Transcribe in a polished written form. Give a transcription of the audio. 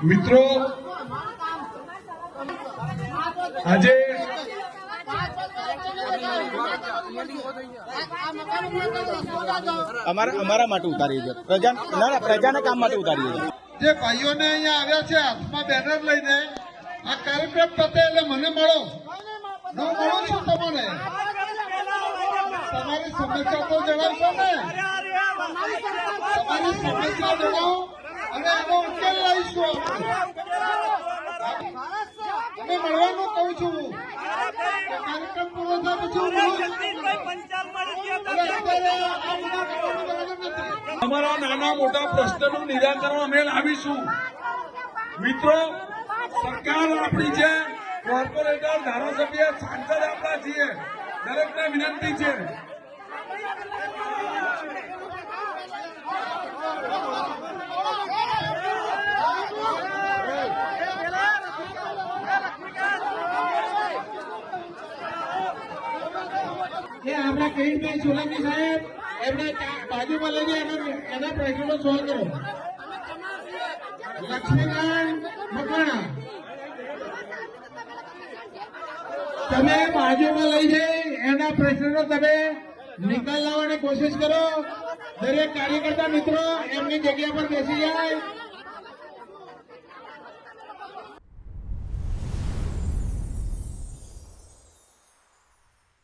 મિત્રો આજે અમારા માટે ઉતારીએ છે પ્રજાના કામ માટે ઉતારીએ છે। જે ભાઈઓને અહીંયા આવ્યા છે હાથમાં બેનર લઈને આ કાર્યક્રમ પતે એટલે મને મળો, હું મળું છું તમને। તમારી સમસ્યા તો જણાવશો ને, તમારી સમસ્યા જણાવો અને એનો ઉકેલ લઈશું આપણે મળવાનું કહું છું હું। કાર્યક્રમ પૂરો થાય પછી હું અમારા નાના મોટા પ્રશ્નનું નિરાકરણ અમે લાવીશું। મિત્રો, સરકાર આપણી છે, કોર્પોરેટર, ધારાસભ્ય, સાંસદ આપણા છીએ, દરેકને વિનંતી છે કે આપણા કહીભાઈ સોલંકી સાહેબ એમને બાજુમાં લઈને એના પ્રશ્નો સોલ્વ કરો। લક્ષ્મીનારાયણ મકવાણા તમે બાજુમાં લઈ જઈ એના પ્રશ્નનો તમે નિકાલ લાવવાની કોશિશ કરો। દરેક કાર્યકર્તા મિત્રો એમની જગ્યા પર બેસી જાય।